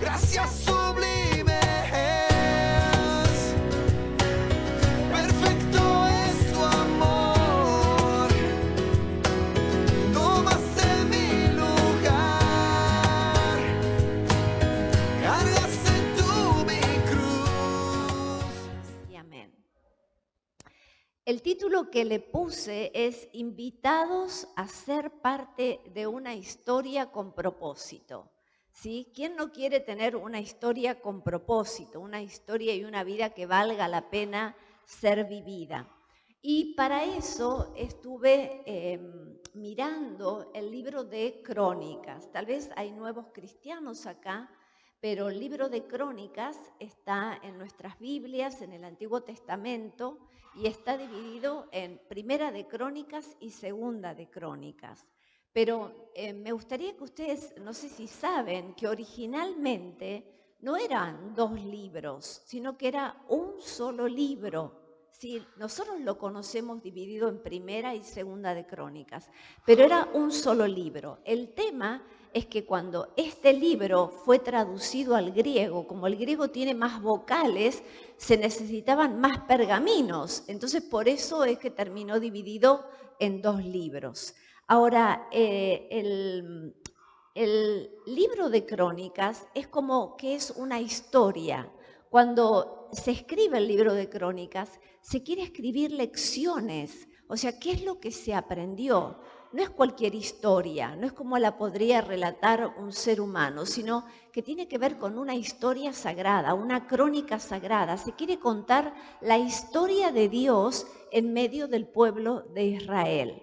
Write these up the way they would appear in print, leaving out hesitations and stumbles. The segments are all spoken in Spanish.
Gracias sublimes. Perfecto es tu amor. Tomaste mi lugar. Cargaste tú mi cruz. Y amén. El título que le puse es Invitados a ser parte de una historia con propósito. ¿Sí? ¿Quién no quiere tener una historia con propósito, una historia y una vida que valga la pena ser vivida? Y para eso estuve mirando el libro de Crónicas. Tal vez hay nuevos cristianos acá, pero el libro de Crónicas está en nuestras Biblias, en el Antiguo Testamento, y está dividido en Primera de Crónicas y Segunda de Crónicas. Pero me gustaría que ustedes, no sé si saben, que originalmente no eran dos libros, sino que era un solo libro. Sí, nosotros lo conocemos dividido en Primera y Segunda de Crónicas, pero era un solo libro. El tema es que cuando este libro fue traducido al griego, como el griego tiene más vocales, se necesitaban más pergaminos. Entonces, por eso es que terminó dividido en dos libros. Ahora, el libro de Crónicas es como que es una historia. Cuando se escribe el libro de Crónicas, se quiere escribir lecciones. O sea, ¿qué es lo que se aprendió? No es cualquier historia, no es como la podría relatar un ser humano, sino que tiene que ver con una historia sagrada, una crónica sagrada. Se quiere contar la historia de Dios en medio del pueblo de Israel.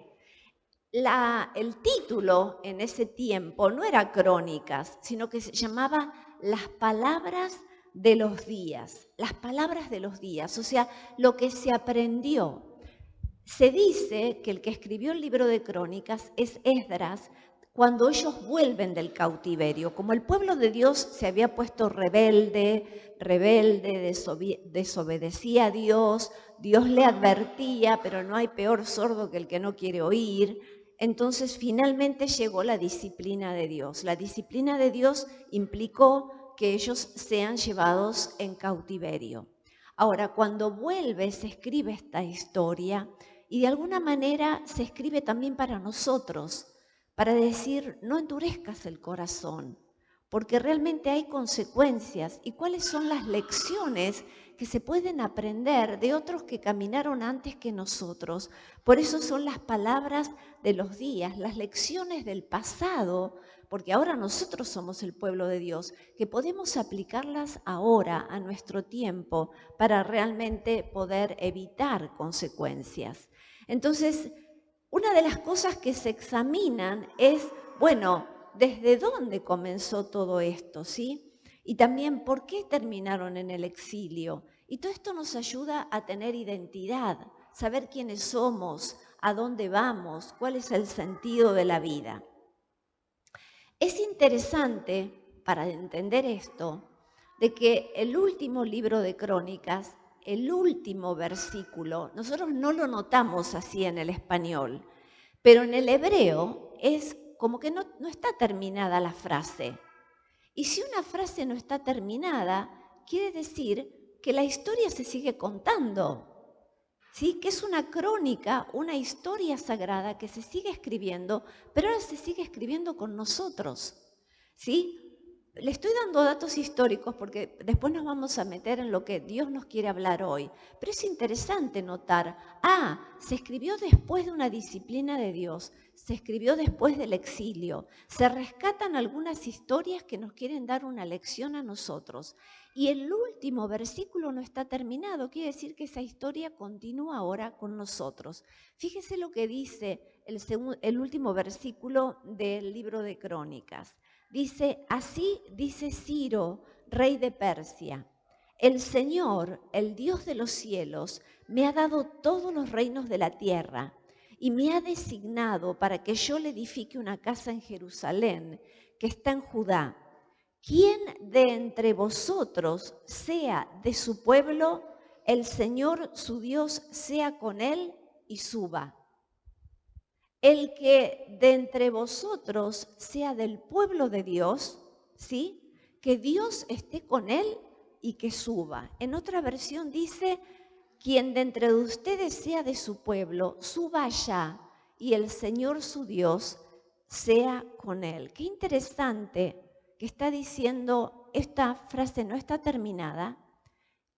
El título en ese tiempo no era Crónicas, sino que se llamaba Las Palabras de los Días. Las Palabras de los Días, o sea, lo que se aprendió. Se dice que el que escribió el libro de Crónicas es Esdras cuando ellos vuelven del cautiverio. Como el pueblo de Dios se había puesto rebelde, desobedecía a Dios, Dios le advertía, pero no hay peor sordo que el que no quiere oír. Entonces finalmente llegó la disciplina de Dios. La disciplina de Dios implicó que ellos sean llevados en cautiverio. Ahora, cuando vuelve, se escribe esta historia y de alguna manera se escribe también para nosotros, para decir, no endurezcas el corazón, porque realmente hay consecuencias. ¿Y cuáles son las lecciones que se pueden aprender de otros que caminaron antes que nosotros? Por eso son las palabras de los días, las lecciones del pasado, porque ahora nosotros somos el pueblo de Dios, que podemos aplicarlas ahora, a nuestro tiempo, para realmente poder evitar consecuencias. Entonces, una de las cosas que se examinan es, bueno, ¿desde dónde comenzó todo esto? ¿Sí? Y también, ¿por qué terminaron en el exilio? Y todo esto nos ayuda a tener identidad, saber quiénes somos, a dónde vamos, cuál es el sentido de la vida. Es interesante, para entender esto, de que el último libro de Crónicas, el último versículo, nosotros no lo notamos así en el español, pero en el hebreo es como que no está terminada la frase. Y si una frase no está terminada, quiere decir que la historia se sigue contando. ¿Sí? Que es una crónica, una historia sagrada que se sigue escribiendo, pero ahora se sigue escribiendo con nosotros. ¿Sí? Le estoy dando datos históricos porque después nos vamos a meter en lo que Dios nos quiere hablar hoy. Pero es interesante notar, se escribió después de una disciplina de Dios, se escribió después del exilio, se rescatan algunas historias que nos quieren dar una lección a nosotros. Y el último versículo no está terminado, quiere decir que esa historia continúa ahora con nosotros. Fíjese lo que dice el último versículo del libro de Crónicas. Dice, así dice Ciro, rey de Persia, el Señor, el Dios de los cielos, me ha dado todos los reinos de la tierra y me ha designado para que yo le edifique una casa en Jerusalén, que está en Judá. ¿Quién de entre vosotros sea de su pueblo, el Señor su Dios sea con él y suba? El que de entre vosotros sea del pueblo de Dios, ¿sí? que Dios esté con él y que suba. En otra versión dice, quien de entre ustedes sea de su pueblo, suba allá y el Señor su Dios sea con él. Qué interesante que está diciendo, esta frase no está terminada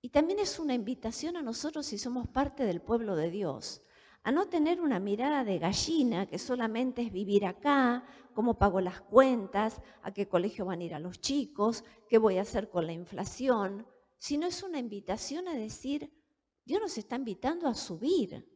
y también es una invitación a nosotros si somos parte del pueblo de Dios, a no tener una mirada de gallina que solamente es vivir acá, cómo pago las cuentas, a qué colegio van a ir a los chicos, qué voy a hacer con la inflación, sino es una invitación a decir, Dios nos está invitando a subir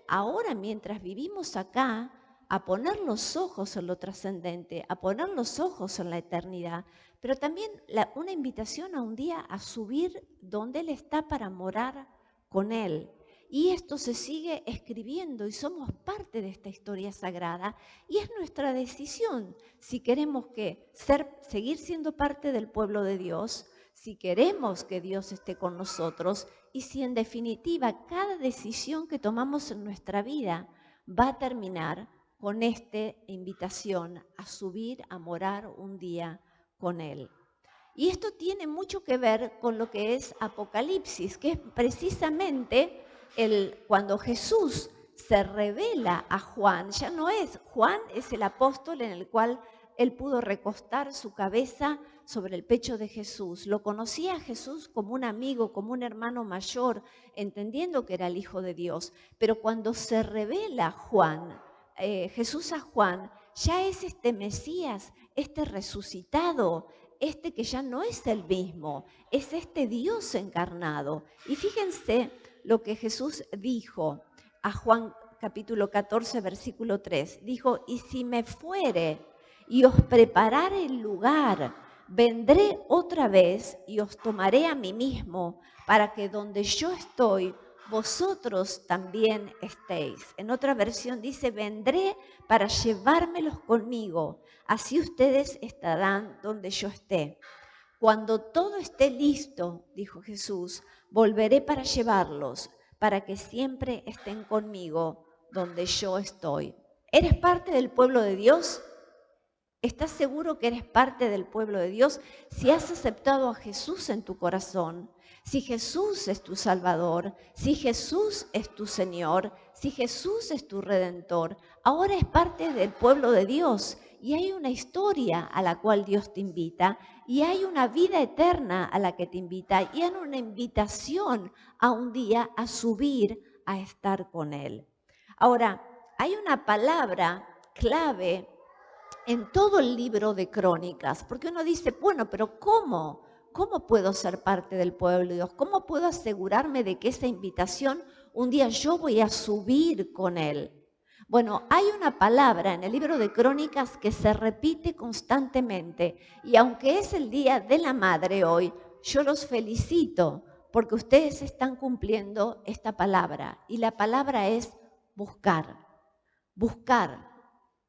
ahora mientras vivimos acá, a poner los ojos en lo trascendente, a poner los ojos en la eternidad, pero también una invitación a un día a subir donde Él está para morar con Él. Y esto se sigue escribiendo y somos parte de esta historia sagrada y es nuestra decisión si queremos seguir siendo parte del pueblo de Dios, si queremos que Dios esté con nosotros y si en definitiva cada decisión que tomamos en nuestra vida va a terminar con esta invitación a subir, a morar un día con Él. Y esto tiene mucho que ver con lo que es Apocalipsis, que es precisamente cuando Jesús se revela a Juan. Ya no es, Juan es el apóstol en el cual él pudo recostar su cabeza sobre el pecho de Jesús. Lo conocía a Jesús como un amigo, como un hermano mayor, entendiendo que era el Hijo de Dios. Pero cuando se revela Jesús a Juan, ya es este Mesías, este resucitado, este que ya no es el mismo, es este Dios encarnado. Y fíjense lo que Jesús dijo a Juan capítulo 14, versículo 3. Dijo, y si me fuere y os preparare el lugar, vendré otra vez y os tomaré a mí mismo, para que donde yo estoy, vosotros también estéis. En otra versión dice, vendré para llevármelos conmigo, así ustedes estarán donde yo esté. Cuando todo esté listo, dijo Jesús, volveré para llevarlos, para que siempre estén conmigo donde yo estoy. ¿Eres parte del pueblo de Dios? ¿Estás seguro que eres parte del pueblo de Dios? Si has aceptado a Jesús en tu corazón, si Jesús es tu Salvador, si Jesús es tu Señor, si Jesús es tu Redentor, ahora es parte del pueblo de Dios y hay una historia a la cual Dios te invita y hay una vida eterna a la que te invita y hay una invitación a un día a subir a estar con Él. Ahora, hay una palabra clave en todo el libro de Crónicas, porque uno dice, bueno, pero ¿cómo? ¿Cómo puedo ser parte del pueblo de Dios? ¿Cómo puedo asegurarme de que esa invitación un día yo voy a subir con Él? Bueno, hay una palabra en el libro de Crónicas que se repite constantemente y aunque es el Día de la Madre hoy, yo los felicito porque ustedes están cumpliendo esta palabra y la palabra es buscar, buscar.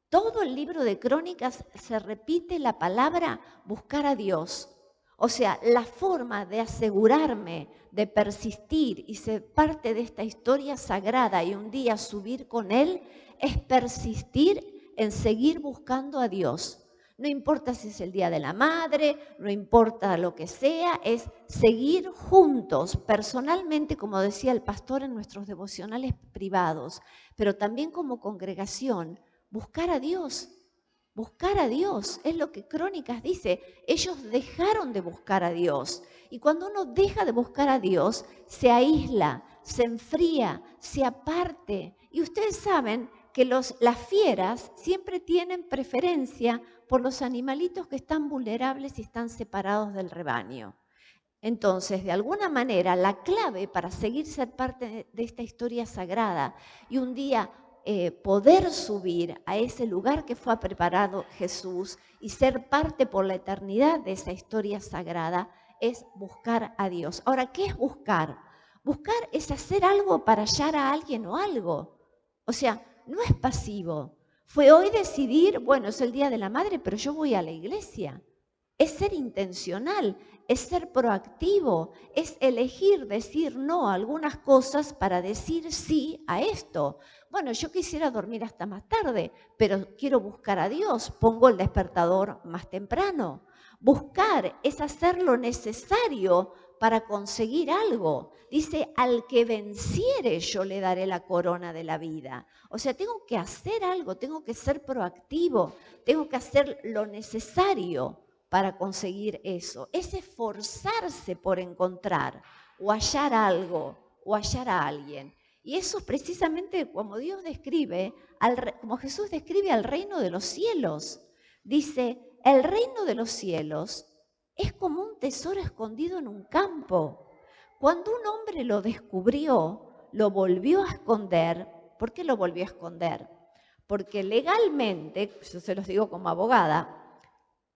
Todo el libro de Crónicas se repite la palabra buscar a Dios. O sea, la forma de asegurarme, de persistir y ser parte de esta historia sagrada y un día subir con Él es persistir en seguir buscando a Dios. No importa si es el Día de la Madre, no importa lo que sea, es seguir juntos, personalmente, como decía el pastor en nuestros devocionales privados, pero también como congregación. Buscar a Dios, es lo que Crónicas dice. Ellos dejaron de buscar a Dios. Y cuando uno deja de buscar a Dios, se aísla, se enfría, se aparte. Y ustedes saben que las fieras siempre tienen preferencia por los animalitos que están vulnerables y están separados del rebaño. Entonces, de alguna manera, la clave para seguir ser parte de esta historia sagrada y un día poder subir a ese lugar que fue preparado Jesús y ser parte por la eternidad de esa historia sagrada es buscar a Dios. Ahora, ¿qué es buscar? Buscar es hacer algo para hallar a alguien o algo. O sea, no es pasivo. Fue hoy decidir, bueno, es el Día de la Madre, pero yo voy a la iglesia. Es ser intencional, es ser proactivo, es elegir decir no a algunas cosas para decir sí a esto. Bueno, yo quisiera dormir hasta más tarde, pero quiero buscar a Dios, pongo el despertador más temprano. Buscar es hacer lo necesario para conseguir algo. Dice, al que venciere yo le daré la corona de la vida. O sea, tengo que hacer algo, tengo que ser proactivo, tengo que hacer lo necesario para conseguir eso. Es esforzarse por encontrar o hallar algo o hallar a alguien. Y eso es precisamente como Dios describe, como Jesús describe al reino de los cielos. Dice, el reino de los cielos es como un tesoro escondido en un campo. Cuando un hombre lo descubrió, lo volvió a esconder. ¿Por qué lo volvió a esconder? Porque legalmente, yo se los digo como abogada,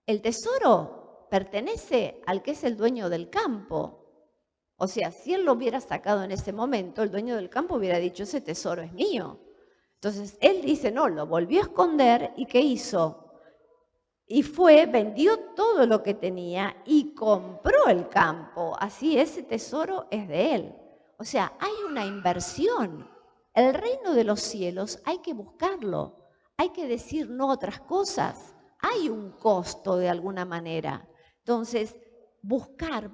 el tesoro pertenece al que es el dueño del campo. O sea, si él lo hubiera sacado en ese momento, el dueño del campo hubiera dicho, ese tesoro es mío. Entonces, él dice, no, lo volvió a esconder y ¿qué hizo? Y fue, vendió todo lo que tenía y compró el campo. Así ese tesoro es de él. O sea, hay una inversión. El reino de los cielos hay que buscarlo. Hay que decir no a otras cosas. Hay un costo de alguna manera. Entonces, buscar.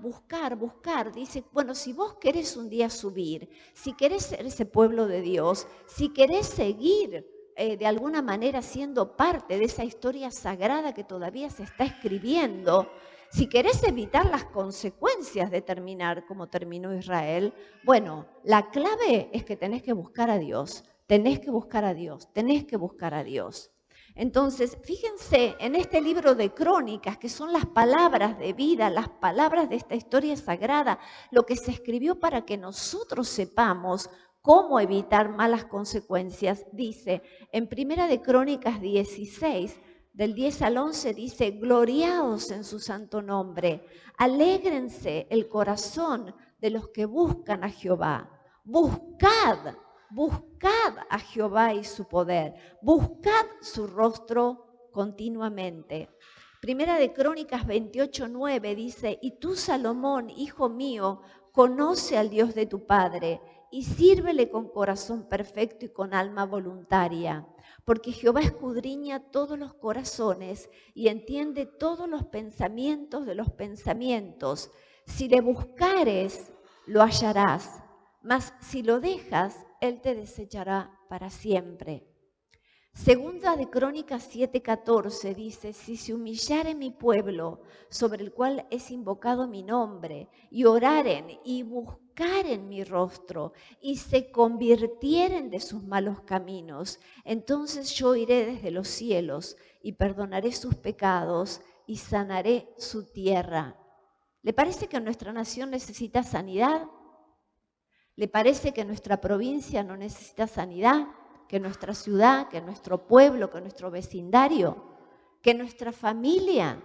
Dice, bueno, si vos querés un día subir, si querés ser ese pueblo de Dios, si querés seguir de alguna manera siendo parte de esa historia sagrada que todavía se está escribiendo, si querés evitar las consecuencias de terminar como terminó Israel, bueno, la clave es que tenés que buscar a Dios, tenés que buscar a Dios. Entonces, fíjense en este libro de Crónicas, que son las palabras de vida, las palabras de esta historia sagrada, lo que se escribió para que nosotros sepamos cómo evitar malas consecuencias. Dice, en Primera de Crónicas 16, del 10 al 11, dice, gloriaos en su santo nombre, alégrense el corazón de los que buscan a Jehová. Buscad a Jehová y su poder, buscad su rostro continuamente. Primera de Crónicas 28:9 dice, y tú, Salomón, hijo mío, conoce al Dios de tu Padre y sírvele con corazón perfecto y con alma voluntaria, porque Jehová escudriña todos los corazones y entiende todos los pensamientos de los pensamientos. Si le buscares, lo hallarás, mas si lo dejas, él te desechará para siempre. Segunda de Crónicas 7:14 dice, si se humillare mi pueblo, sobre el cual es invocado mi nombre, y oraren y buscaren mi rostro, y se convirtieren de sus malos caminos, entonces yo iré desde los cielos y perdonaré sus pecados y sanaré su tierra. ¿Le parece que nuestra nación necesita sanidad? ¿Le parece que nuestra provincia no necesita sanidad? ¿Que nuestra ciudad, que nuestro pueblo, que nuestro vecindario, que nuestra familia,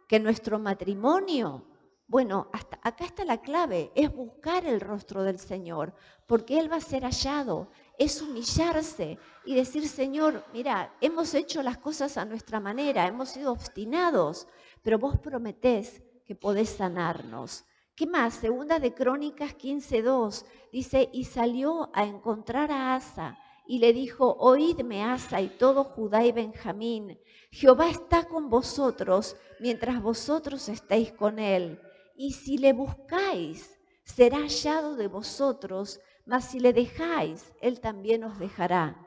que nuestro matrimonio? Bueno, hasta acá está la clave, es buscar el rostro del Señor, porque Él va a ser hallado, es humillarse y decir, Señor, mira, hemos hecho las cosas a nuestra manera, hemos sido obstinados, pero vos prometés que podés sanarnos. ¿Qué más? Segunda de Crónicas 15:2 dice, y salió a encontrar a Asa y le dijo, oídme Asa y todo Judá y Benjamín, Jehová está con vosotros mientras vosotros estéis con él. Y si le buscáis, será hallado de vosotros, mas si le dejáis, él también os dejará.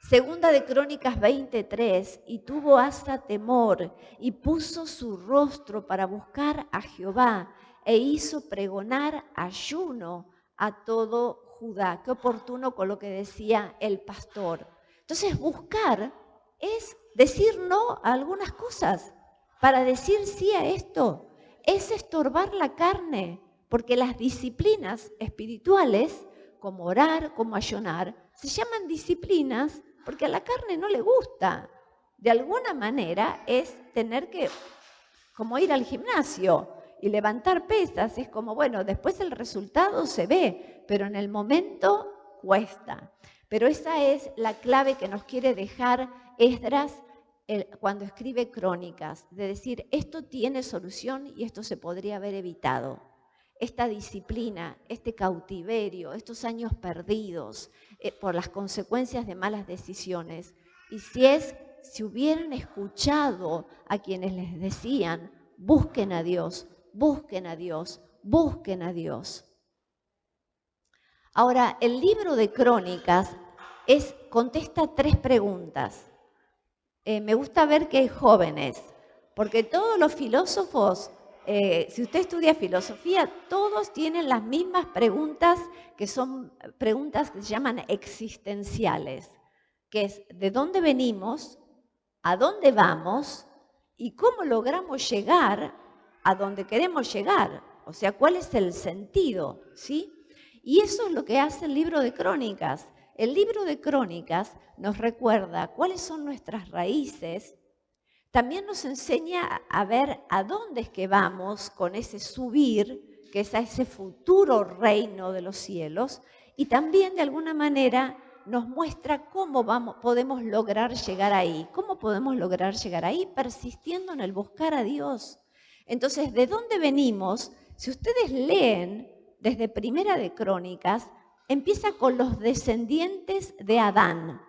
Segunda de Crónicas 20:3, y tuvo Asa temor y puso su rostro para buscar a Jehová e hizo pregonar ayuno a todo Judá. Qué oportuno con lo que decía el pastor. Entonces, buscar es decir no a algunas cosas para decir sí a esto. Es estorbar la carne, porque las disciplinas espirituales, como orar, como ayunar, se llaman disciplinas porque a la carne no le gusta. De alguna manera es tener que, como ir al gimnasio y levantar pesas, es como, bueno, después el resultado se ve, pero en el momento cuesta. Pero esa es la clave que nos quiere dejar Esdras cuando escribe Crónicas, de decir, esto tiene solución y esto se podría haber evitado. Esta disciplina, este cautiverio, estos años perdidos por las consecuencias de malas decisiones. Y si hubieran escuchado a quienes les decían, Busquen a Dios, busquen a Dios, busquen a Dios. Ahora, el libro de Crónicas contesta 3 preguntas. Me gusta ver que hay jóvenes, porque todos los filósofos, si usted estudia filosofía, todos tienen las mismas preguntas, que son preguntas que se llaman existenciales, que es ¿de dónde venimos? ¿A dónde vamos? ¿Y cómo logramos llegar a donde queremos llegar? O sea, ¿cuál es el sentido? ¿Sí? Y eso es lo que hace el libro de Crónicas. El libro de Crónicas nos recuerda cuáles son nuestras raíces, también nos enseña a ver a dónde es que vamos con ese subir, que es a ese futuro reino de los cielos, y también de alguna manera nos muestra cómo podemos lograr llegar ahí. ¿Cómo podemos lograr llegar ahí? Persistiendo en el buscar a Dios. Entonces, ¿de dónde venimos? Si ustedes leen desde Primera de Crónicas, empieza con los descendientes de Adán.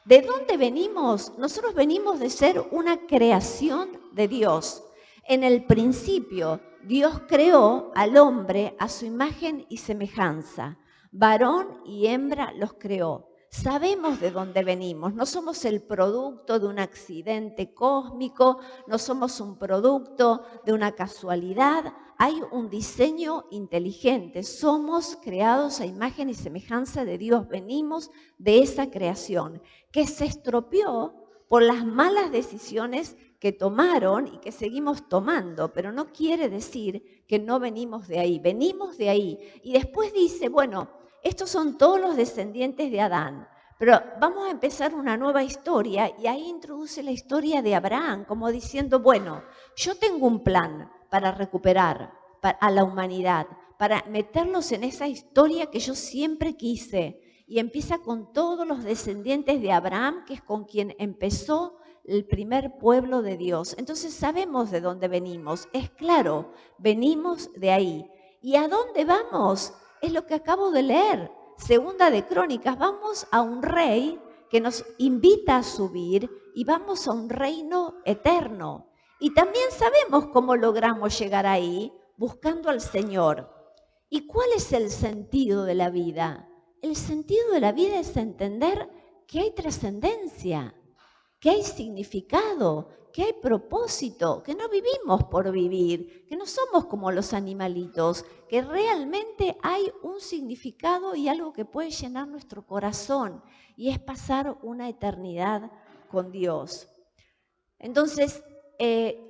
¿De dónde venimos? Nosotros venimos de ser una creación de Dios. En el principio, Dios creó al hombre a su imagen y semejanza. Varón y hembra los creó. Sabemos de dónde venimos. No somos el producto de un accidente cósmico, no somos un producto de una casualidad. Hay un diseño inteligente. Somos creados a imagen y semejanza de Dios. Venimos de esa creación que se estropeó por las malas decisiones que tomaron y que seguimos tomando, pero no quiere decir que no venimos de ahí, venimos de ahí. Y después dice, bueno, estos son todos los descendientes de Adán, pero vamos a empezar una nueva historia y ahí introduce la historia de Abraham, como diciendo, bueno, yo tengo un plan para recuperar a la humanidad, para meterlos en esa historia que yo siempre quise. Y empieza con todos los descendientes de Abraham, que es con quien empezó el primer pueblo de Dios. Entonces sabemos de dónde venimos. Es claro, venimos de ahí. ¿Y a dónde vamos? Es lo que acabo de leer. Segunda de Crónicas, vamos a un rey que nos invita a subir y vamos a un reino eterno. Y también sabemos cómo logramos llegar ahí, buscando al Señor. ¿Y cuál es el sentido de la vida? El sentido de la vida es entender que hay trascendencia, que hay significado, que hay propósito, que no vivimos por vivir, que no somos como los animalitos, que realmente hay un significado y algo que puede llenar nuestro corazón y es pasar una eternidad con Dios. Entonces,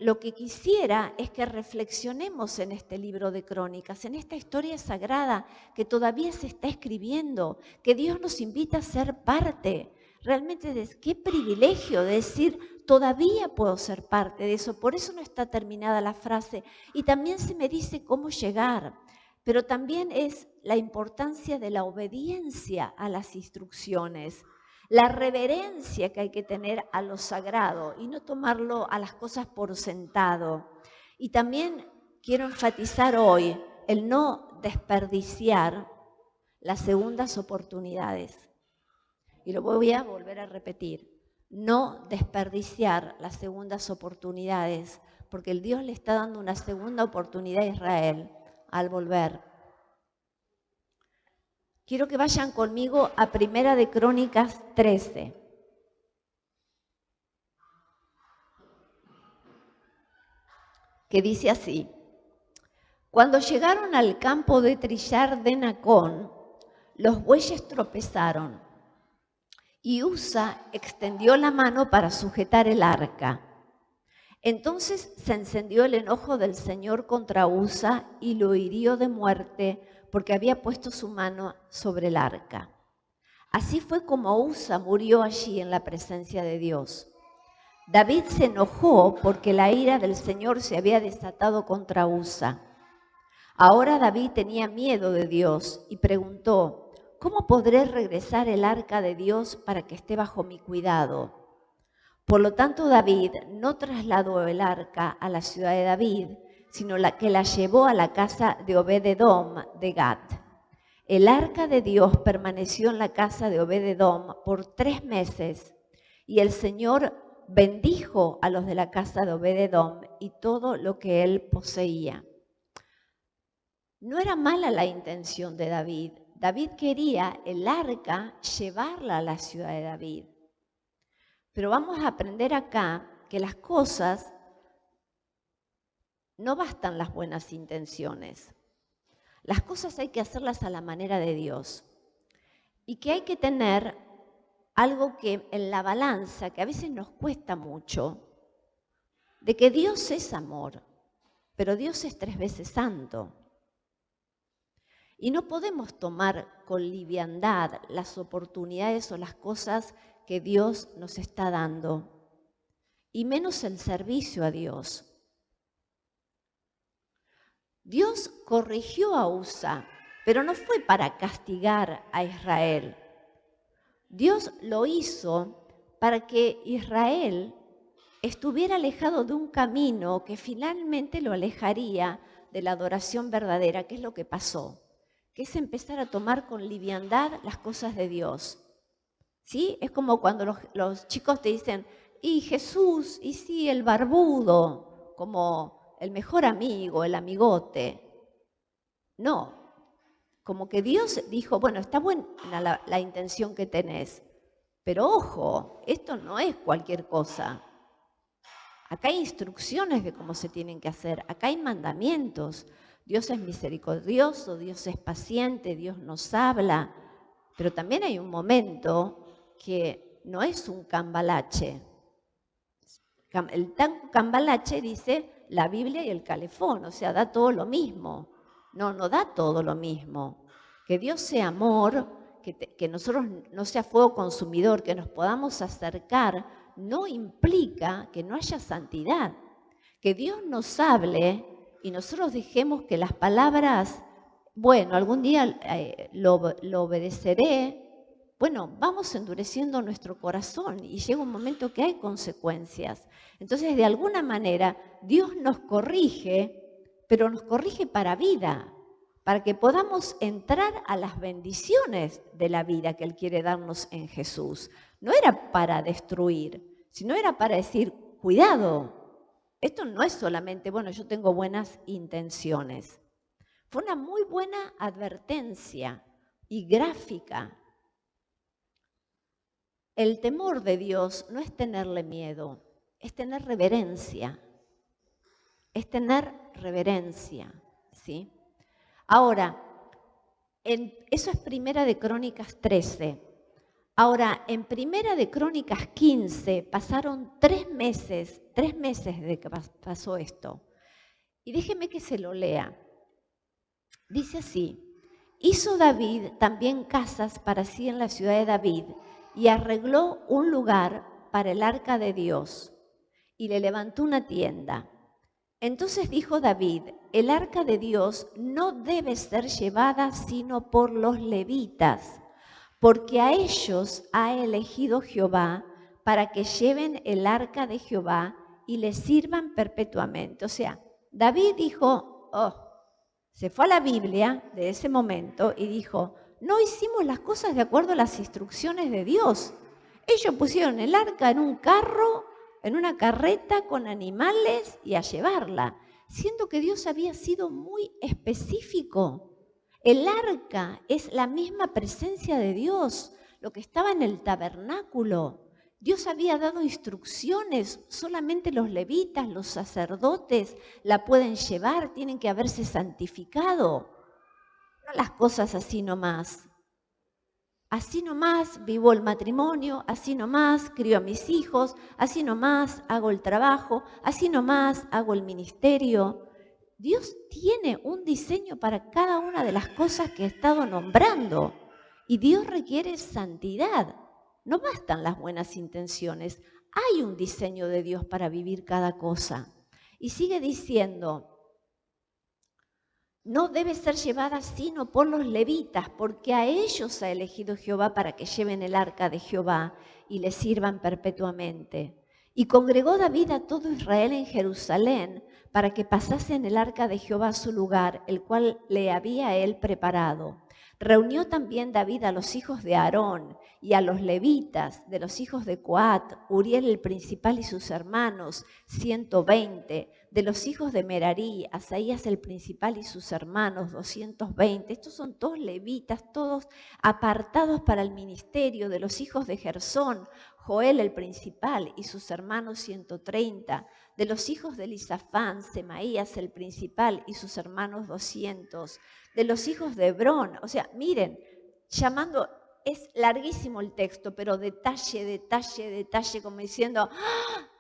lo que quisiera es que reflexionemos en este libro de Crónicas, en esta historia sagrada que todavía se está escribiendo, que Dios nos invita a ser parte. Realmente, qué privilegio decir, todavía puedo ser parte de eso. Por eso no está terminada la frase. Y también se me dice cómo llegar. Pero también es la importancia de la obediencia a las instrucciones. La reverencia que hay que tener a lo sagrado y no tomarlo a las cosas por sentado. Y también quiero enfatizar hoy el no desperdiciar las segundas oportunidades. Y lo voy a volver a repetir. No desperdiciar las segundas oportunidades, porque el Dios le está dando una segunda oportunidad a Israel al volver. Quiero que vayan conmigo a Primera de Crónicas 13. Que dice así: cuando llegaron al campo de trillar de Nacón, los bueyes tropezaron y Usa extendió la mano para sujetar el arca. Entonces se encendió el enojo del Señor contra Usa y lo hirió de muerte porque había puesto su mano sobre el arca. Así fue como Usa murió allí en la presencia de Dios. David se enojó porque la ira del Señor se había desatado contra Usa. Ahora David tenía miedo de Dios y preguntó: ¿cómo podré regresar el arca de Dios para que esté bajo mi cuidado? Por lo tanto, David no trasladó el arca a la ciudad de David, sino que la llevó a la casa de Obed-edom de Gat. El arca de Dios permaneció en la casa de Obed-edom por 3 meses, y el Señor bendijo a los de la casa de Obed-edom y todo lo que él poseía. No era mala la intención de David. David quería el arca llevarla a la ciudad de David. Pero vamos a aprender acá que las cosas no bastan las buenas intenciones. Las cosas hay que hacerlas a la manera de Dios. Y que hay que tener algo que en la balanza, que a veces nos cuesta mucho, de que Dios es amor, pero Dios es 3 veces santo. Y no podemos tomar con liviandad las oportunidades o las cosas que Dios nos está dando, y menos el servicio a Dios. Dios corrigió a Usa, pero no fue para castigar a Israel. Dios lo hizo para que Israel estuviera alejado de un camino que finalmente lo alejaría de la adoración verdadera, que es lo que pasó, que es empezar a tomar con liviandad las cosas de Dios. ¿Sí? Es como cuando los chicos te dicen, y Jesús, y sí, el barbudo, como el mejor amigo, el amigote. No, como que Dios dijo, bueno, está buena la intención que tenés, pero ojo, esto no es cualquier cosa. Acá hay instrucciones de cómo se tienen que hacer, acá hay mandamientos. Dios es misericordioso, Dios es paciente, Dios nos habla, pero también hay un momento que no es un cambalache. El cambalache dice la Biblia y el calefón, o sea, da todo lo mismo. No da todo lo mismo. Que Dios sea amor, que nosotros no sea fuego consumidor, que nos podamos acercar, no implica que no haya santidad. Que Dios nos hable y nosotros dejemos que las palabras, bueno, algún día lo obedeceré. Bueno, vamos endureciendo nuestro corazón y llega un momento que hay consecuencias. Entonces, de alguna manera, Dios nos corrige, pero nos corrige para vida, para que podamos entrar a las bendiciones de la vida que Él quiere darnos en Jesús. No era para destruir, sino era para decir, cuidado, esto no es solamente, bueno, yo tengo buenas intenciones. Fue una muy buena advertencia y gráfica. El temor de Dios no es tenerle miedo, es tener reverencia. Es tener reverencia, ¿sí? Ahora, eso es Primera de Crónicas 13. Ahora, en Primera de Crónicas 15 pasaron 3 meses desde que pasó esto. Y déjeme que se lo lea. Dice así, hizo David también casas para sí en la ciudad de David, y arregló un lugar para el arca de Dios, y le levantó una tienda. Entonces dijo David, el arca de Dios no debe ser llevada sino por los levitas, porque a ellos ha elegido Jehová para que lleven el arca de Jehová y le sirvan perpetuamente. O sea, David dijo, se fue a la Biblia de ese momento y dijo, no hicimos las cosas de acuerdo a las instrucciones de Dios. Ellos pusieron el arca en un carro, en una carreta con animales y a llevarla, siendo que Dios había sido muy específico. El arca es la misma presencia de Dios, lo que estaba en el tabernáculo. Dios había dado instrucciones, solamente los levitas, los sacerdotes la pueden llevar, tienen que haberse santificado. No las cosas así nomás. Así nomás vivo el matrimonio, así nomás crío a mis hijos, así nomás hago el trabajo, así nomás hago el ministerio. Dios tiene un diseño para cada una de las cosas que he estado nombrando y Dios requiere santidad. No bastan las buenas intenciones, hay un diseño de Dios para vivir cada cosa. Y sigue diciendo, no debe ser llevada sino por los levitas, porque a ellos ha elegido Jehová para que lleven el arca de Jehová y le sirvan perpetuamente. Y congregó David a todo Israel en Jerusalén para que pasasen el arca de Jehová a su lugar, el cual le había él preparado. Reunió también David a los hijos de Aarón y a los levitas de los hijos de Coat, Uriel el principal y sus hermanos, 120. De los hijos de Merarí, Asaías el principal y sus hermanos, 220. Estos son todos levitas, todos apartados para el ministerio. De los hijos de Gersón, Joel el principal y sus hermanos, 130. De los hijos de Elisafán, Semaías el principal y sus hermanos, 200. De los hijos de Hebrón, o sea, miren, llamando, es larguísimo el texto, pero detalle, detalle, detalle, como diciendo,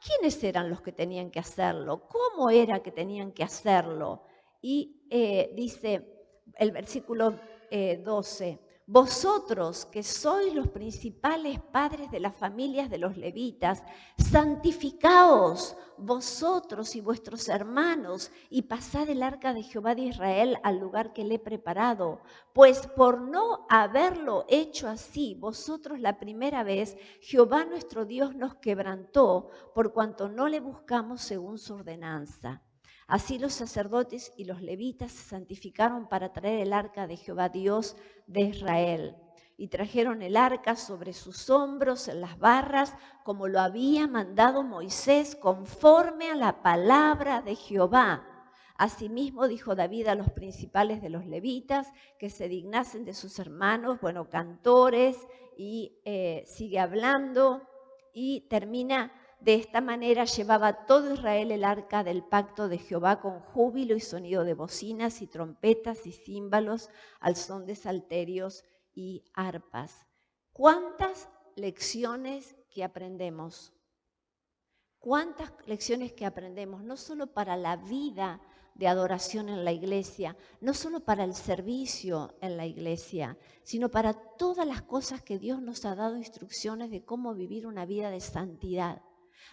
¿quiénes eran los que tenían que hacerlo? ¿Cómo era que tenían que hacerlo? Y dice el versículo 12, vosotros que sois los principales padres de las familias de los levitas, santificaos vosotros y vuestros hermanos y pasad el arca de Jehová de Israel al lugar que le he preparado, pues por no haberlo hecho así vosotros la primera vez, Jehová nuestro Dios nos quebrantó por cuanto no le buscamos según su ordenanza. Así los sacerdotes y los levitas se santificaron para traer el arca de Jehová Dios de Israel. Y trajeron el arca sobre sus hombros en las barras, como lo había mandado Moisés, conforme a la palabra de Jehová. Asimismo dijo David a los principales de los levitas que se dignasen de sus hermanos, cantores, y sigue hablando y termina. De esta manera llevaba todo Israel el arca del pacto de Jehová con júbilo y sonido de bocinas y trompetas y címbalos al son de salterios y arpas. ¿Cuántas lecciones que aprendemos? ¿Cuántas lecciones que aprendemos? No solo para la vida de adoración en la iglesia, no solo para el servicio en la iglesia, sino para todas las cosas que Dios nos ha dado instrucciones de cómo vivir una vida de santidad.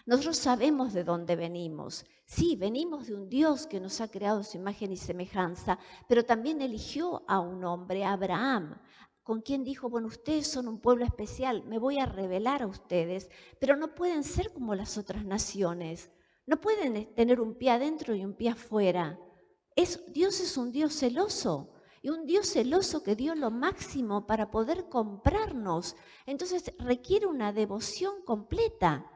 Nosotros sabemos de dónde venimos. Sí, venimos de un Dios que nos ha creado su imagen y semejanza, pero también eligió a un hombre, Abraham, con quien dijo, ustedes son un pueblo especial, me voy a revelar a ustedes, pero no pueden ser como las otras naciones. No pueden tener un pie adentro y un pie afuera. Dios es un Dios celoso. Y un Dios celoso que dio lo máximo para poder comprarnos. Entonces requiere una devoción completa.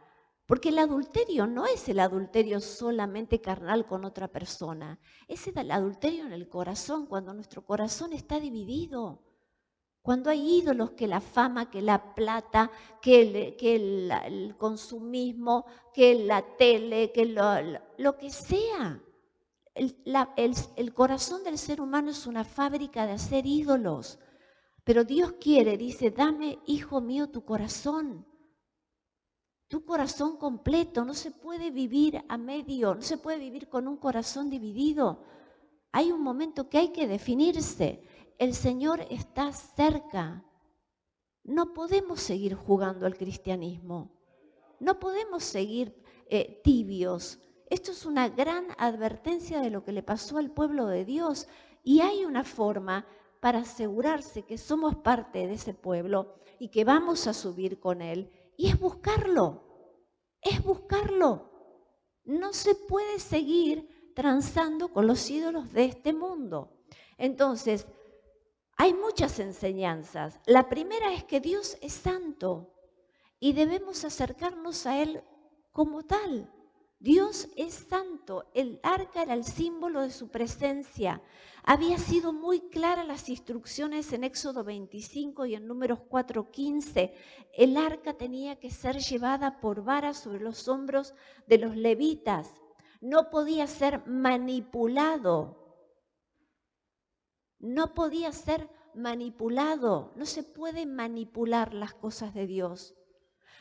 Porque el adulterio no es el adulterio solamente carnal con otra persona. Es el adulterio en el corazón, cuando nuestro corazón está dividido. Cuando hay ídolos, que la fama, que la plata, que el consumismo, que la tele, que lo que sea. El corazón del ser humano es una fábrica de hacer ídolos. Pero Dios quiere, dice, dame, hijo mío, tu corazón. Tu corazón completo. No se puede vivir a medio, no se puede vivir con un corazón dividido. Hay un momento que hay que definirse. El Señor está cerca. No podemos seguir jugando al cristianismo. No podemos seguir tibios. Esto es una gran advertencia de lo que le pasó al pueblo de Dios. Y hay una forma para asegurarse que somos parte de ese pueblo y que vamos a subir con Él. Y es buscarlo. Es buscarlo. No se puede seguir transando con los ídolos de este mundo. Entonces, hay muchas enseñanzas. La primera es que Dios es santo y debemos acercarnos a Él como tal. Dios es santo. El arca era el símbolo de su presencia. Había sido muy claras las instrucciones en Éxodo 25 y en Números 4:15. El arca tenía que ser llevada por vara sobre los hombros de los levitas. No podía ser manipulado. No podía ser manipulado. No se puede manipular las cosas de Dios.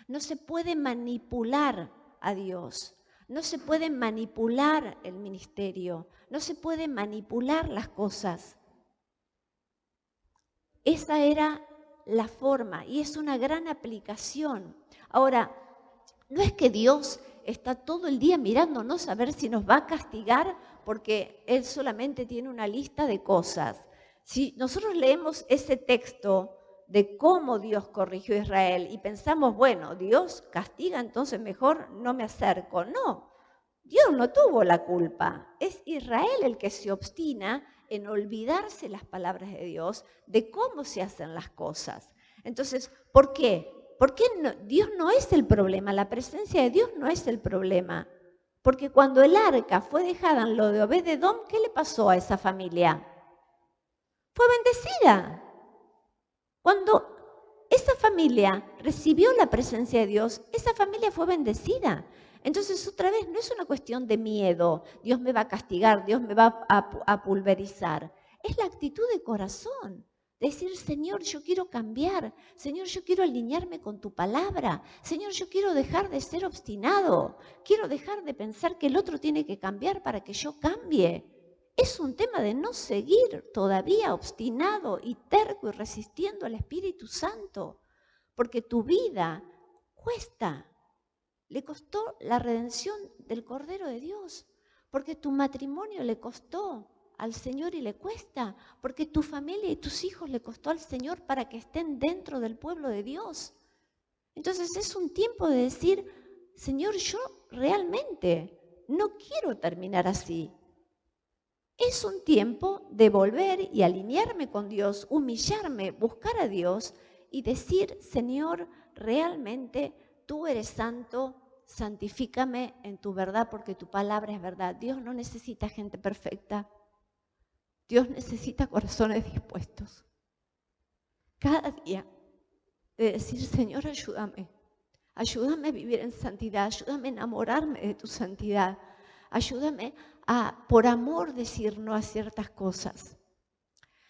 No se puede manipular a Dios. No se puede manipular el ministerio. No se puede manipular las cosas. Esa era la forma y es una gran aplicación. Ahora, no es que Dios está todo el día mirándonos a ver si nos va a castigar porque Él solamente tiene una lista de cosas. Si nosotros leemos ese texto de cómo Dios corrigió a Israel y pensamos, Dios castiga, entonces mejor no me acerco. No, Dios no tuvo la culpa. Es Israel el que se obstina en olvidarse las palabras de Dios, de cómo se hacen las cosas. Entonces, ¿por qué? ¿Por qué Dios no es el problema? La presencia de Dios no es el problema. Porque cuando el arca fue dejada en lo de Obed-edom, ¿qué le pasó a esa familia? Fue bendecida. Cuando esa familia recibió la presencia de Dios, esa familia fue bendecida. Entonces, otra vez, no es una cuestión de miedo, Dios me va a castigar, Dios me va a pulverizar. Es la actitud de corazón. Decir, Señor, yo quiero cambiar. Señor, yo quiero alinearme con tu palabra. Señor, yo quiero dejar de ser obstinado. Quiero dejar de pensar que el otro tiene que cambiar para que yo cambie. Es un tema de no seguir todavía obstinado y terco y resistiendo al Espíritu Santo. Porque tu vida cuesta. Le costó la redención del Cordero de Dios. Porque tu matrimonio le costó al Señor y le cuesta, porque tu familia y tus hijos le costó al Señor para que estén dentro del pueblo de Dios. Entonces es un tiempo de decir, Señor, yo realmente no quiero terminar así. Es un tiempo de volver y alinearme con Dios, humillarme, buscar a Dios y decir, Señor, realmente tú eres santo, santifícame en tu verdad porque tu palabra es verdad. Dios no necesita gente perfecta. Dios necesita corazones dispuestos. Cada día de decir, Señor, ayúdame. Ayúdame a vivir en santidad. Ayúdame a enamorarme de tu santidad. Ayúdame a, por amor, decir no a ciertas cosas.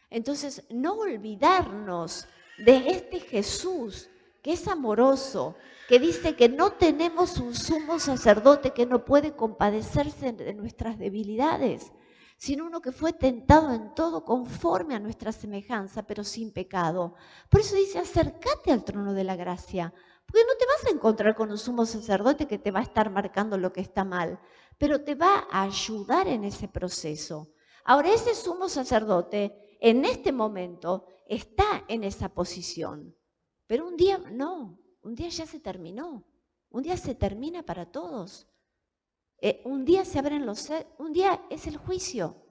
Entonces, no olvidarnos de este Jesús que es amoroso, que dice que no tenemos un sumo sacerdote que no puede compadecerse de nuestras debilidades, sino uno que fue tentado en todo conforme a nuestra semejanza, pero sin pecado. Por eso dice, acércate al trono de la gracia, porque no te vas a encontrar con un sumo sacerdote que te va a estar marcando lo que está mal, pero te va a ayudar en ese proceso. Ahora, ese sumo sacerdote en este momento está en esa posición, pero un día no, un día ya se terminó, un día se termina para todos. Un día se abren un día es el juicio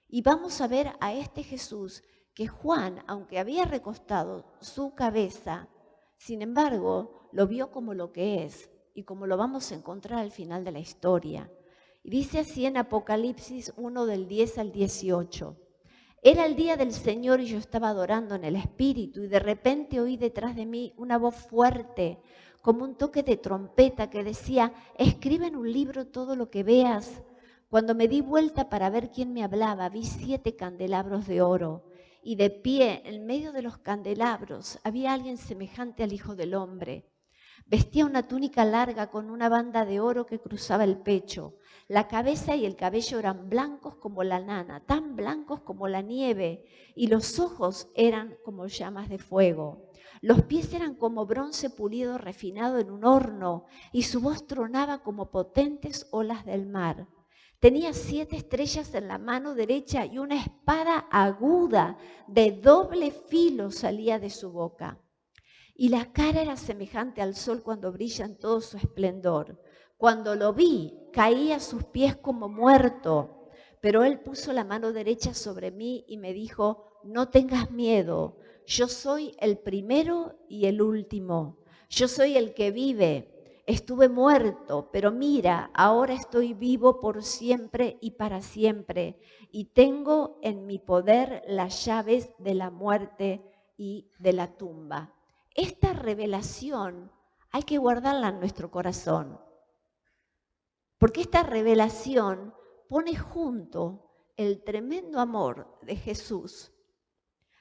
y vamos a ver a este Jesús que Juan, aunque había recostado su cabeza, sin embargo, lo vio como lo que es y como lo vamos a encontrar al final de la historia. Y dice así en Apocalipsis 1 del 10 al 18. Era el día del Señor y yo estaba adorando en el Espíritu y de repente oí detrás de mí una voz fuerte, como un toque de trompeta que decía, escribe en un libro todo lo que veas. Cuando me di vuelta para ver quién me hablaba, vi 7 candelabros de oro y de pie en medio de los candelabros había alguien semejante al Hijo del Hombre. Vestía una túnica larga con una banda de oro que cruzaba el pecho. La cabeza y el cabello eran blancos como la lana, tan blancos como la nieve, y los ojos eran como llamas de fuego. Los pies eran como bronce pulido refinado en un horno, y su voz tronaba como potentes olas del mar. Tenía 7 estrellas en la mano derecha y una espada aguda de doble filo salía de su boca. Y la cara era semejante al sol cuando brilla en todo su esplendor. Cuando lo vi, caí a sus pies como muerto, pero él puso la mano derecha sobre mí y me dijo, no tengas miedo, yo soy el primero y el último, yo soy el que vive. Estuve muerto, pero mira, ahora estoy vivo por siempre y para siempre, y tengo en mi poder las llaves de la muerte y de la tumba. Esta revelación hay que guardarla en nuestro corazón, porque esta revelación pone junto el tremendo amor de Jesús,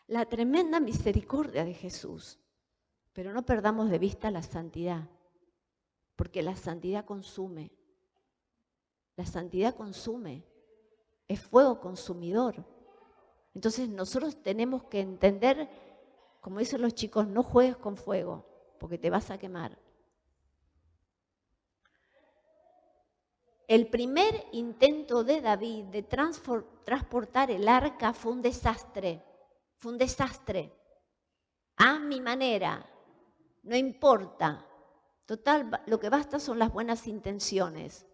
la tremenda misericordia de Jesús, pero no perdamos de vista la santidad, porque la santidad consume, es fuego consumidor. Entonces nosotros tenemos que entender, como dicen los chicos, no juegues con fuego, porque te vas a quemar. El primer intento de David de transportar el arca fue un desastre. A mi manera, no importa. Total, lo que basta son las buenas intenciones.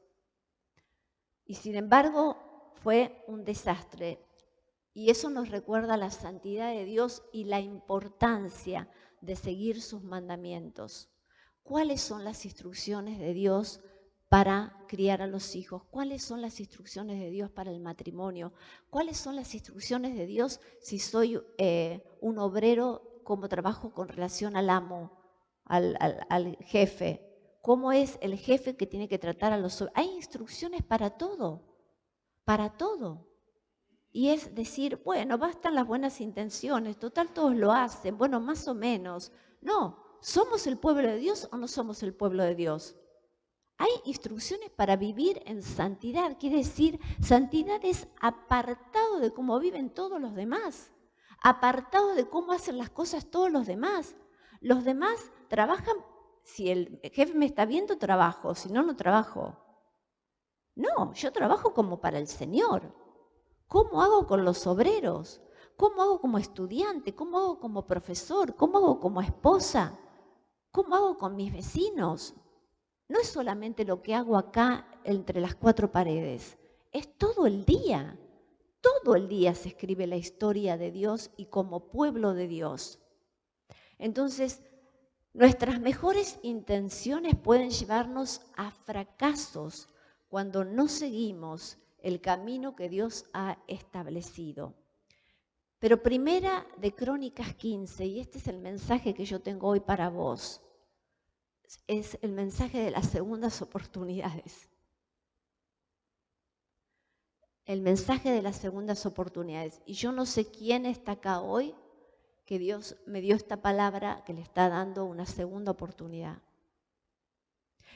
Y sin embargo fue un desastre. Y eso nos recuerda la santidad de Dios y la importancia de seguir sus mandamientos. ¿Cuáles son las instrucciones de Dios para criar a los hijos? ¿Cuáles son las instrucciones de Dios para el matrimonio? ¿Cuáles son las instrucciones de Dios si soy un obrero, cómo trabajo con relación al amo, al jefe? ¿Cómo es el jefe que tiene que tratar a los obreros? Hay instrucciones para todo, para todo. Y es decir, bueno, bastan las buenas intenciones, total todos lo hacen, bueno, más o menos. No, ¿somos el pueblo de Dios o no somos el pueblo de Dios? Hay instrucciones para vivir en santidad, quiere decir, santidad es apartado de cómo viven todos los demás, apartado de cómo hacen las cosas todos los demás. Los demás trabajan, si el jefe me está viendo, trabajo, si no, no trabajo. No, yo trabajo como para el Señor. ¿Cómo hago con los obreros? ¿Cómo hago como estudiante? ¿Cómo hago como profesor? ¿Cómo hago como esposa? ¿Cómo hago con mis vecinos? No es solamente lo que hago acá entre las cuatro paredes, es todo el día. Todo el día se escribe la historia de Dios y como pueblo de Dios. Entonces, nuestras mejores intenciones pueden llevarnos a fracasos cuando no seguimos el camino que Dios ha establecido. Pero Primera de Crónicas 15, y este es el mensaje que yo tengo hoy para vos, es el mensaje de las segundas oportunidades. El mensaje de las segundas oportunidades. Y yo no sé quién está acá hoy que Dios me dio esta palabra que le está dando una segunda oportunidad.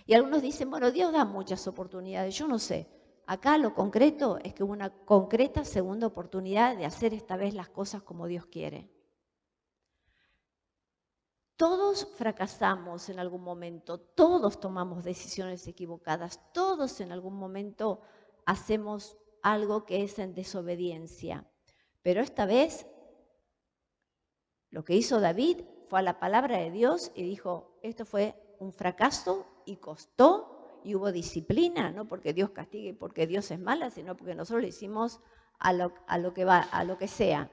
Y algunos dicen, bueno, Dios da muchas oportunidades, yo no sé. Acá lo concreto es que hubo una concreta segunda oportunidad de hacer esta vez las cosas como Dios quiere. Todos fracasamos en algún momento, todos tomamos decisiones equivocadas, todos en algún momento hacemos algo que es en desobediencia. Pero esta vez lo que hizo David fue a la palabra de Dios y dijo, esto fue un fracaso y costó y hubo disciplina, no porque Dios castigue y porque Dios es mala, sino porque nosotros le hicimos a lo que sea.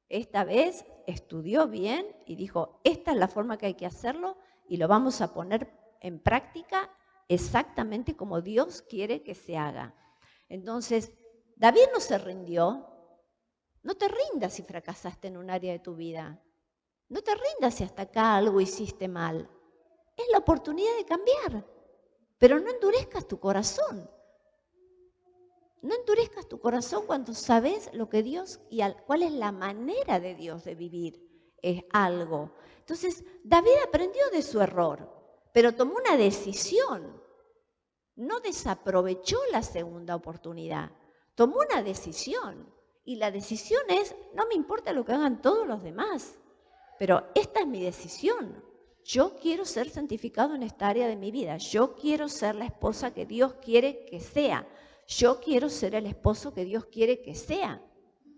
Esta vez estudió bien y dijo, esta es la forma que hay que hacerlo y lo vamos a poner en práctica exactamente como Dios quiere que se haga. Entonces, David no se rindió. No te rindas si fracasaste en un área de tu vida. No te rindas si hasta acá algo hiciste mal. Es la oportunidad de cambiar, pero no endurezcas tu corazón. No endurezcas tu corazón cuando sabes lo que Dios y cuál es la manera de Dios de vivir es algo. Entonces, David aprendió de su error, pero tomó una decisión. No desaprovechó la segunda oportunidad. Tomó una decisión. Y la decisión es, no me importa lo que hagan todos los demás, pero esta es mi decisión. Yo quiero ser santificado en esta área de mi vida. Yo quiero ser la esposa que Dios quiere que sea. Yo quiero ser el esposo que Dios quiere que sea.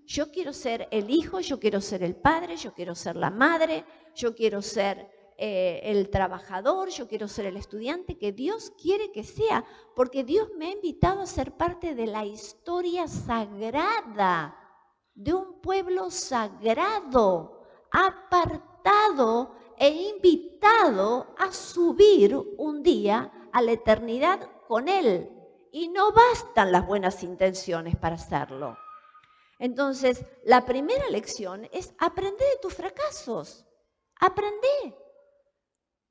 Yo quiero ser el hijo, yo quiero ser el padre, yo quiero ser la madre, yo quiero ser el trabajador, yo quiero ser el estudiante que Dios quiere que sea, porque Dios me ha invitado a ser parte de la historia sagrada, de un pueblo sagrado, apartado e invitado a subir un día a la eternidad con Él. Y no bastan las buenas intenciones para hacerlo. Entonces, la primera lección es aprender de tus fracasos. Aprende.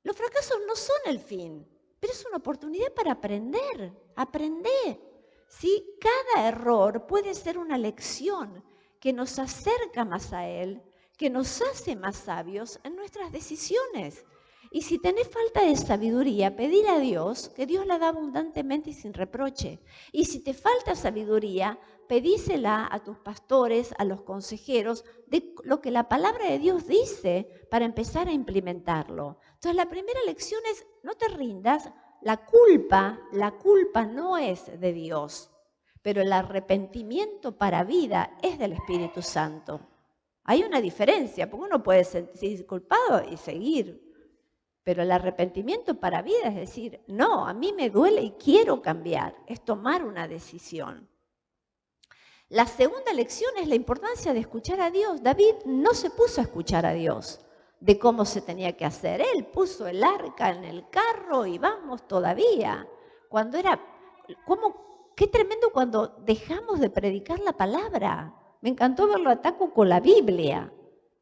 Los fracasos no son el fin, pero es una oportunidad para aprender. Aprende. ¿Sí? Cada error puede ser una lección que nos acerca más a Él, que nos hace más sabios en nuestras decisiones. Y si tenés falta de sabiduría, pedir a Dios, que Dios la da abundantemente y sin reproche. Y si te falta sabiduría, pedísela a tus pastores, a los consejeros, de lo que la palabra de Dios dice para empezar a implementarlo. Entonces, la primera lección es, no te rindas, la culpa no es de Dios, pero el arrepentimiento para vida es del Espíritu Santo. Hay una diferencia, porque uno puede sentirse culpado y seguir. Pero el arrepentimiento para vida es decir, no, a mí me duele y quiero cambiar, es tomar una decisión. La segunda lección es la importancia de escuchar a Dios. David no se puso a escuchar a Dios de cómo se tenía que hacer. Él puso el arca en el carro y vamos todavía. Cuando era, qué tremendo cuando dejamos de predicar la palabra. Me encantó verlo a Taku con la Biblia,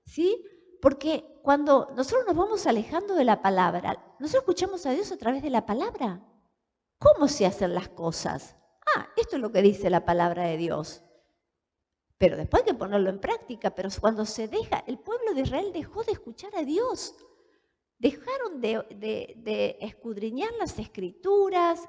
¿sí? Porque cuando nosotros nos vamos alejando de la palabra, nosotros escuchamos a Dios a través de la palabra. ¿Cómo se hacen las cosas? Esto es lo que dice la palabra de Dios. Pero después hay que ponerlo en práctica. Pero cuando se deja, el pueblo de Israel dejó de escuchar a Dios. Dejaron de escudriñar las escrituras.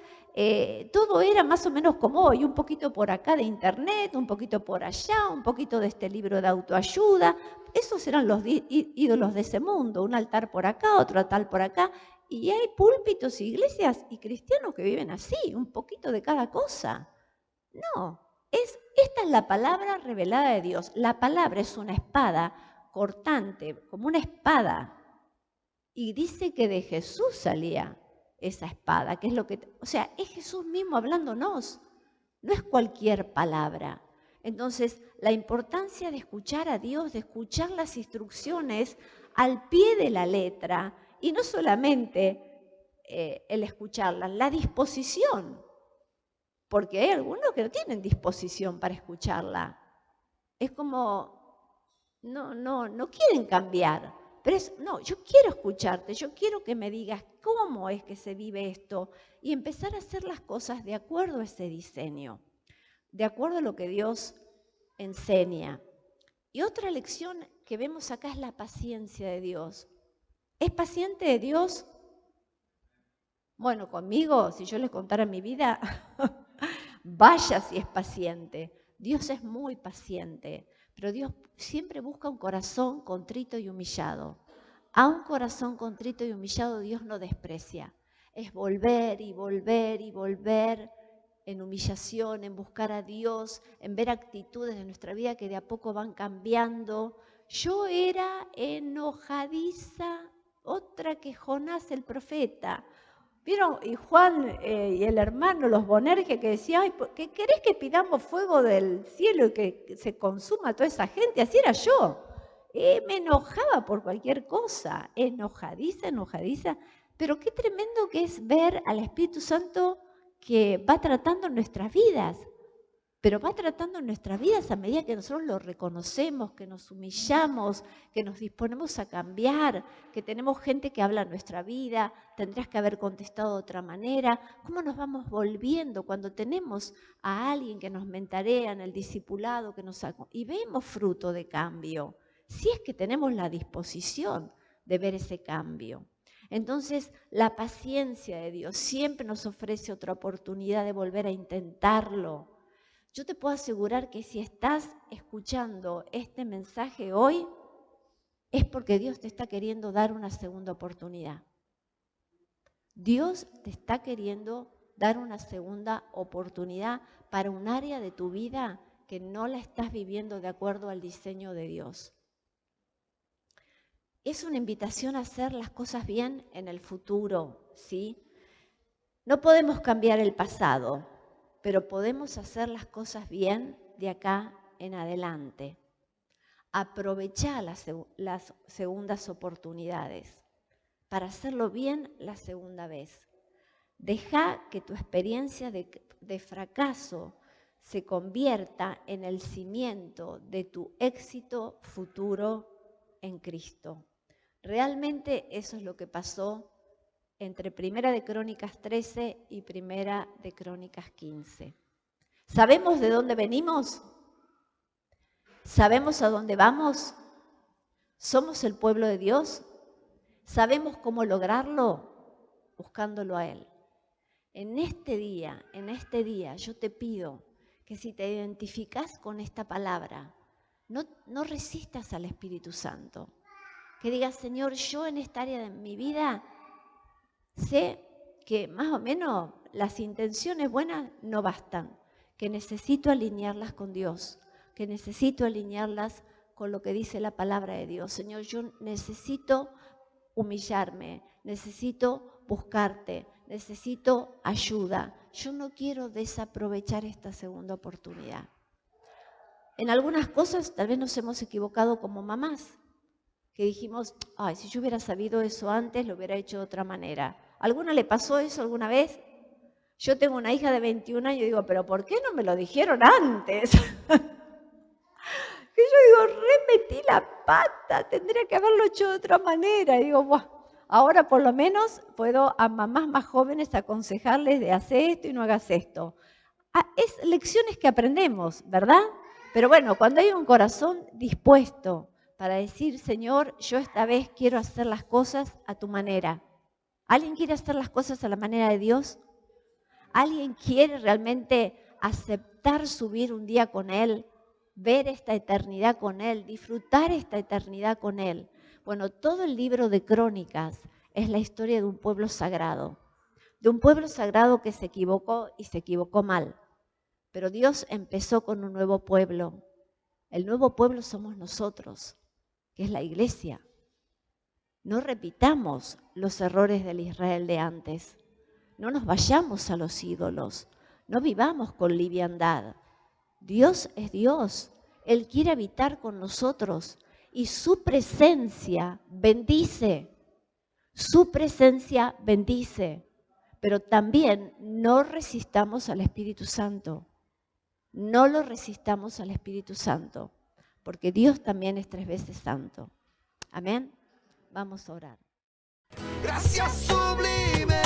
Todo era más o menos como hoy, un poquito por acá de internet, un poquito por allá, un poquito de este libro de autoayuda. Esos eran los ídolos de ese mundo, un altar por acá, otro altar por acá. Y hay púlpitos, iglesias y cristianos que viven así, un poquito de cada cosa. No, esta es la palabra revelada de Dios. La palabra es una espada cortante, como una espada. Y dice que de Jesús salía esa espada, que es lo que, o sea, es Jesús mismo hablándonos, no es cualquier palabra. Entonces, la importancia de escuchar a Dios, de escuchar las instrucciones al pie de la letra, y no solamente el escucharlas, la disposición, porque hay algunos que no tienen disposición para escucharla. Es como, no quieren cambiar. Pero no, yo quiero escucharte, yo quiero que me digas cómo es que se vive esto y empezar a hacer las cosas de acuerdo a ese diseño, de acuerdo a lo que Dios enseña. Y otra lección que vemos acá es la paciencia de Dios. ¿Es paciente de Dios? Bueno, conmigo, si yo les contara mi vida, vaya si es paciente. Dios es muy paciente. Pero Dios siempre busca un corazón contrito y humillado. A un corazón contrito y humillado Dios no desprecia. Es volver y volver y volver en humillación, en buscar a Dios, en ver actitudes de nuestra vida que de a poco van cambiando. Yo era enojadiza, otra que Jonás el profeta. ¿Vieron? Y Juan y el hermano, los Bonerges, que decían, ¿qué querés que pidamos fuego del cielo y que se consuma toda esa gente? Así era yo. Me enojaba por cualquier cosa, enojadiza. Pero qué tremendo que es ver al Espíritu Santo que va tratando nuestras vidas. Pero va tratando nuestras vidas a medida que nosotros lo reconocemos, que nos humillamos, que nos disponemos a cambiar, que tenemos gente que habla nuestra vida, tendrías que haber contestado de otra manera. ¿Cómo nos vamos volviendo cuando tenemos a alguien que nos mentarea en el discipulado y vemos fruto de cambio? Si es que tenemos la disposición de ver ese cambio. Entonces, la paciencia de Dios siempre nos ofrece otra oportunidad de volver a intentarlo. Yo te puedo asegurar que si estás escuchando este mensaje hoy, es porque Dios te está queriendo dar una segunda oportunidad. Dios te está queriendo dar una segunda oportunidad para un área de tu vida que no la estás viviendo de acuerdo al diseño de Dios. Es una invitación a hacer las cosas bien en el futuro, ¿sí? No podemos cambiar el pasado, pero podemos hacer las cosas bien de acá en adelante. Aprovechar las segundas oportunidades para hacerlo bien la segunda vez. Deja que tu experiencia de fracaso se convierta en el cimiento de tu éxito futuro en Cristo. Realmente eso es lo que pasó entre Primera de Crónicas 13 y Primera de Crónicas 15. ¿Sabemos de dónde venimos? ¿Sabemos a dónde vamos? ¿Somos el pueblo de Dios? ¿Sabemos cómo lograrlo? Buscándolo a Él. En este día, yo te pido que si te identificas con esta palabra, no resistas al Espíritu Santo. Que digas, Señor, yo en esta área de mi vida sé que más o menos las intenciones buenas no bastan, que necesito alinearlas con Dios, que necesito alinearlas con lo que dice la palabra de Dios. Señor, yo necesito humillarme, necesito buscarte, necesito ayuda. Yo no quiero desaprovechar esta segunda oportunidad. En algunas cosas tal vez nos hemos equivocado como mamás, que dijimos, ay, si yo hubiera sabido eso antes, lo hubiera hecho de otra manera. ¿A alguna le pasó eso alguna vez? Yo tengo una hija de 21 años y digo, pero ¿por qué no me lo dijeron antes? Que yo digo, remetí la pata, tendría que haberlo hecho de otra manera. Y digo, buah, ahora por lo menos puedo a mamás más jóvenes aconsejarles de hacer esto y no hagas esto. Es lecciones que aprendemos, ¿verdad? Pero bueno, cuando hay un corazón dispuesto para decir, Señor, yo esta vez quiero hacer las cosas a tu manera. ¿Alguien quiere hacer las cosas a la manera de Dios? ¿Alguien quiere realmente aceptar subir un día con Él, ver esta eternidad con Él, disfrutar esta eternidad con Él? Bueno, todo el libro de Crónicas es la historia de un pueblo sagrado que se equivocó y se equivocó mal. Pero Dios empezó con un nuevo pueblo. El nuevo pueblo somos nosotros, que es la iglesia. No repitamos los errores del Israel de antes. No nos vayamos a los ídolos. No vivamos con liviandad. Dios es Dios. Él quiere habitar con nosotros y su presencia bendice. Su presencia bendice. Pero también no resistamos al Espíritu Santo. No lo resistamos al Espíritu Santo, porque Dios también es 3 veces santo. Amén. Vamos a orar. Gracias sublime.